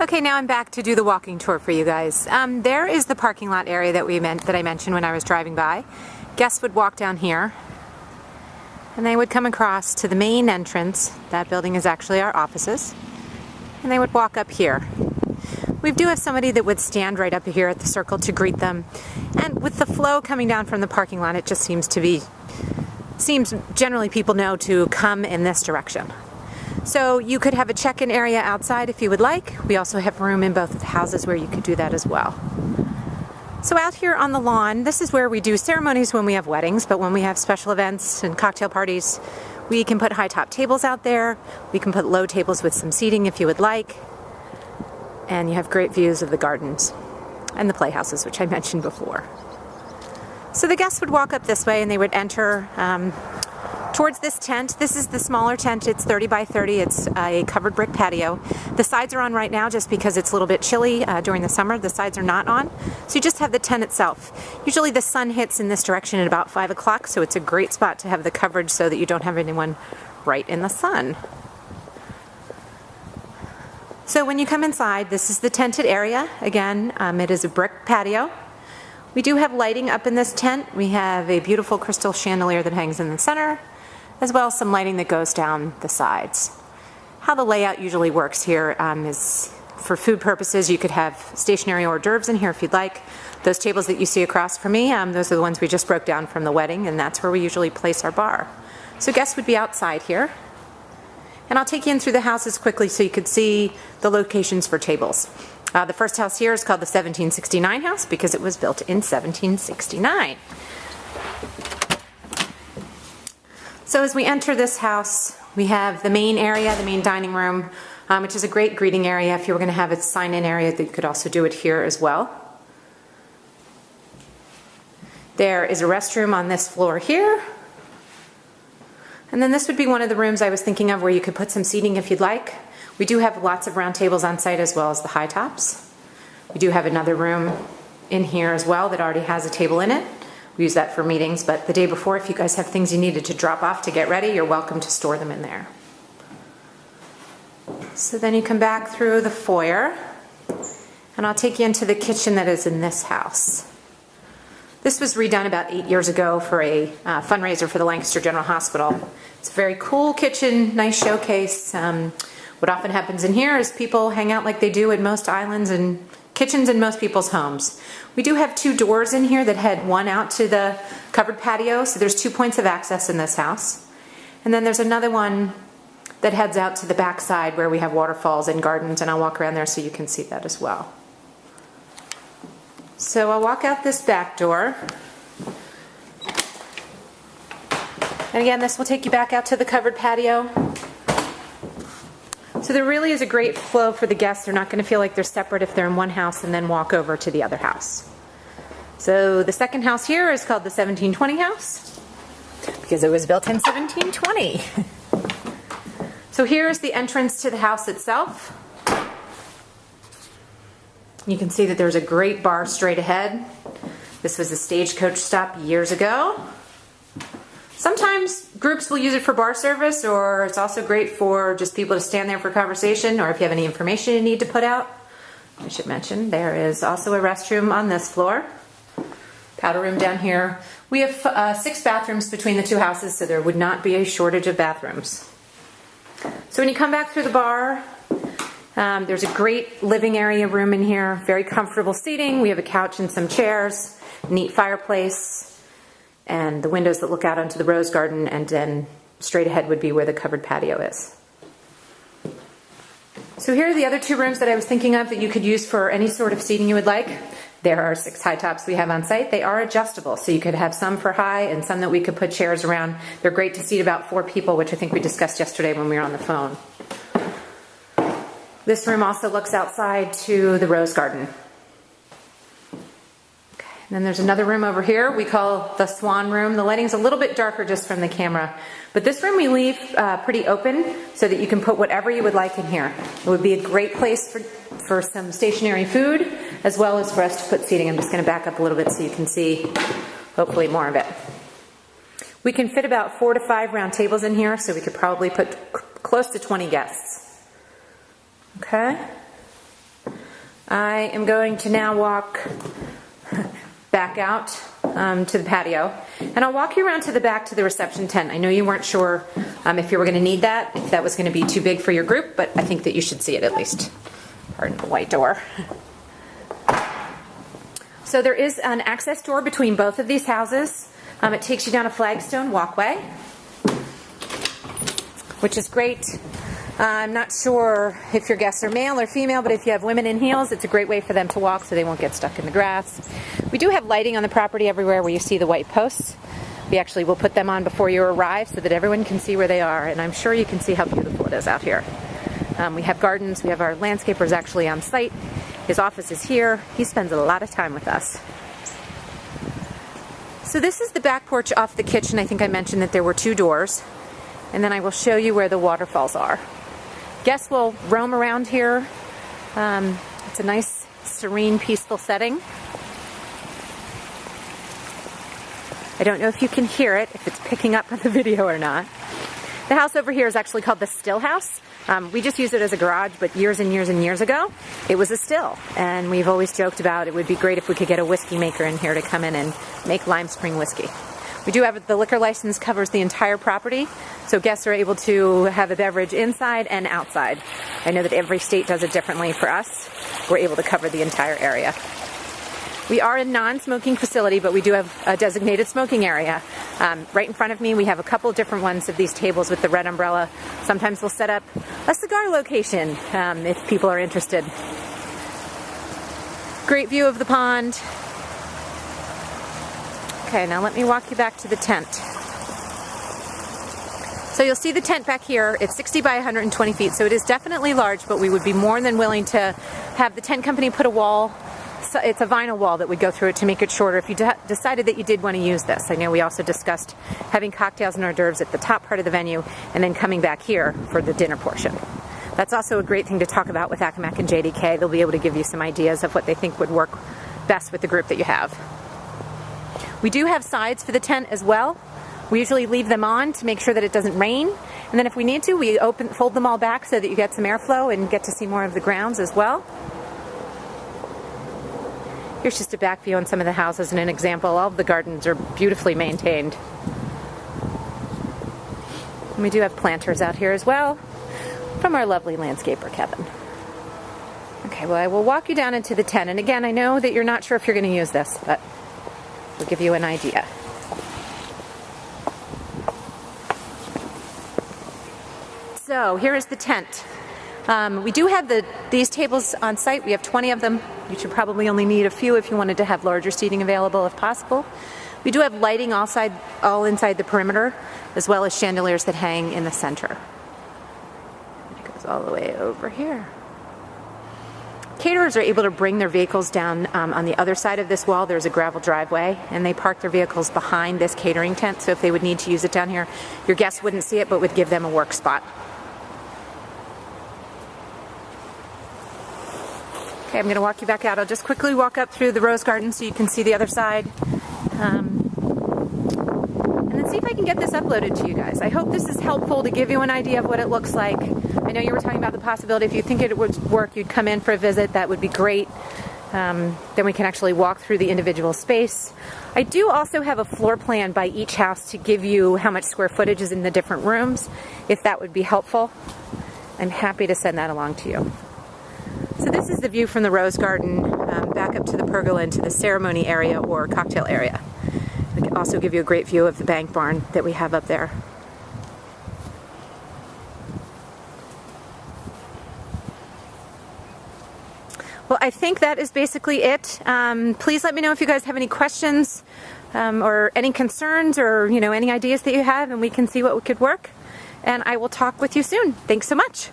Okay, now I'm back to do the walking tour for you guys. There is the parking lot area that I mentioned when I was driving by. Guests would walk down here, and they would come across to the main entrance. That building is actually our offices. And they would walk up here. We do have somebody that would stand right up here at the circle to greet them. And with the flow coming down from the parking lot, it just seems generally people know to come in this direction. So you could have a check-in area outside if you would like. We also have room in both of the houses where you could do that as well. So out here on the lawn, this is where we do ceremonies when we have weddings, but when we have special events and cocktail parties, we can put high top tables out there. We can put low tables with some seating if you would like. And you have great views of the gardens and the playhouses, which I mentioned before. So the guests would walk up this way and they would enter towards this tent. This is the smaller tent. It's 30 by 30. It's a covered brick patio. The sides are on right now just because it's a little bit chilly during the summer. The sides are not on. So you just have the tent itself. Usually the sun hits in this direction at about 5 o'clock, so it's a great spot to have the coverage so that you don't have anyone right in the sun. So when you come inside, this is the tented area. Again, it is a brick patio. We do have lighting up in this tent. We have a beautiful crystal chandelier that hangs in the center, as well as some lighting that goes down the sides. How the layout usually works here is for food purposes. You could have stationary hors d'oeuvres in here if you'd like. Those tables that you see across from me, those are the ones we just broke down from the wedding, and that's where we usually place our bar. So guests would be outside here. And I'll take you in through the houses quickly so you could see the locations for tables. The first house here is called the 1769 house because it was built in 1769. So as we enter this house, we have the main area, the main dining room, which is a great greeting area. If you were going to have a sign-in area, you could also do it here as well. There is a restroom on this floor here. And then this would be one of the rooms I was thinking of where you could put some seating if you'd like. We do have lots of round tables on site as well as the high tops. We do have another room in here as well that already has a table in it. We use that for meetings, but the day before, if you guys have things you needed to drop off to get ready, you're welcome to store them in there. So then you come back through the foyer, and I'll take you into the kitchen that is in this house. This was redone about 8 years ago for a fundraiser for the Lancaster General Hospital. It's a very cool kitchen, nice showcase. What often happens in here is people hang out like they do in most islands and kitchens in most people's homes. We do have 2 doors in here that head one out to the covered patio, so there's 2 points of access in this house. And then there's another one that heads out to the back side where we have waterfalls and gardens, and I'll walk around there so you can see that as well. So I'll walk out this back door. And again, this will take you back out to the covered patio. So there really is a great flow for the guests. They're not going to feel like they're separate if they're in one house and then walk over to the other house. So the second house here is called the 1720 house because it was built in 1720. So here's the entrance to the house itself. You can see that there's a great bar straight ahead. This was a stagecoach stop years ago. Sometimes groups will use it for bar service, or it's also great for just people to stand there for conversation, or if you have any information you need to put out. I should mention there is also a restroom on this floor. Powder room down here. We have 6 bathrooms between the 2 houses, so there would not be a shortage of bathrooms. So when you come back through the bar, there's a great living area room in here, very comfortable seating. We have a couch and some chairs, neat fireplace, and the windows that look out onto the rose garden, and then straight ahead would be where the covered patio is. So here are the other 2 rooms that I was thinking of that you could use for any sort of seating you would like. There are 6 high tops we have on site. They are adjustable, so you could have some for high and some that we could put chairs around. They're great to seat about 4 people, which I think we discussed yesterday when we were on the phone. This room also looks outside to the rose garden. Okay, and then there's another room over here we call the Swan Room. The lighting's a little bit darker just from the camera, but this room we leave pretty open so that you can put whatever you would like in here. It would be a great place for some stationary food, as well as for us to put seating. I'm just going to back up a little bit so you can see, hopefully, more of it. We can fit about 4 to 5 round tables in here, so we could probably put close to 20 guests. Okay? I am going to now walk back out to the patio, and I'll walk you around to the back to the reception tent. I know you weren't sure if you were going to need that, if that was going to be too big for your group, but I think that you should see it at least. Pardon the white door. So there is an access door between both of these houses. It takes you down a flagstone walkway, which is great. I'm not sure if your guests are male or female, but if you have women in heels, it's a great way for them to walk so they won't get stuck in the grass. We do have lighting on the property everywhere where you see the white posts. We actually will put them on before you arrive so that everyone can see where they are, and I'm sure you can see how beautiful it is out here. We have gardens. We have our landscapers actually on site. His office is here. He spends a lot of time with us. So this is the back porch off the kitchen. I think I mentioned that there were 2 doors. And then I will show you where the waterfalls are. Guests will roam around here. It's a nice, serene, peaceful setting. I don't know if you can hear it, if it's picking up on the video or not. The house over here is actually called the Still House. We just used it as a garage, but years and years and years ago, it was a still. And we've always joked about it would be great if we could get a whiskey maker in here to come in and make Lime Spring whiskey. We do have the liquor license covers the entire property, so guests are able to have a beverage inside and outside. I know that every state does it differently. For us, we're able to cover the entire area. We are a non-smoking facility, but we do have a designated smoking area. Right in front of me, we have a couple different ones of these tables with the red umbrella. Sometimes we'll set up a cigar location if people are interested. Great view of the pond. Okay, now let me walk you back to the tent. So you'll see the tent back here. It's 60 by 120 feet, so it is definitely large, but we would be more than willing to have the tent company put a wall. So it's a vinyl wall that would go through it to make it shorter if you decided that you did want to use this. I know we also discussed having cocktails and hors d'oeuvres at the top part of the venue and then coming back here for the dinner portion. That's also a great thing to talk about with Accomack and JDK. They'll be able to give you some ideas of what they think would work best with the group that you have. We do have sides for the tent as well. We usually leave them on to make sure that it doesn't rain. And then if we need to, we fold them all back so that you get some airflow and get to see more of the grounds as well. Here's just a back view on some of the houses and an example. All of the gardens are beautifully maintained. And we do have planters out here as well from our lovely landscaper, Kevin. Okay, well, I will walk you down into the tent. And again, I know that you're not sure if you're going to use this, but we'll give you an idea. So here is the tent. We do have these tables on site. We have 20 of them. You should probably only need a few if you wanted to have larger seating available if possible. We do have lighting all inside the perimeter, as well as chandeliers that hang in the center. It goes all the way over here. Caterers are able to bring their vehicles down on the other side of this wall. There's a gravel driveway, and they park their vehicles behind this catering tent, so if they would need to use it down here, your guests wouldn't see it, but would give them a work spot. Okay, I'm going to walk you back out. I'll just quickly walk up through the rose garden so you can see the other side. And then see if I can get this uploaded to you guys. I hope this is helpful to give you an idea of what it looks like. I know you were talking about the possibility if you think it would work, you'd come in for a visit. That would be great. Then we can actually walk through the individual space. I do also have a floor plan by each house to give you how much square footage is in the different rooms, if that would be helpful. I'm happy to send that along to you. So this is the view from the rose garden back up to the pergola into the ceremony area or cocktail area. We can also give you a great view of the bank barn that we have up there. Well, I think that is basically it. Please let me know if you guys have any questions or any concerns or any ideas that you have, and we can see what could work. And I will talk with you soon. Thanks so much.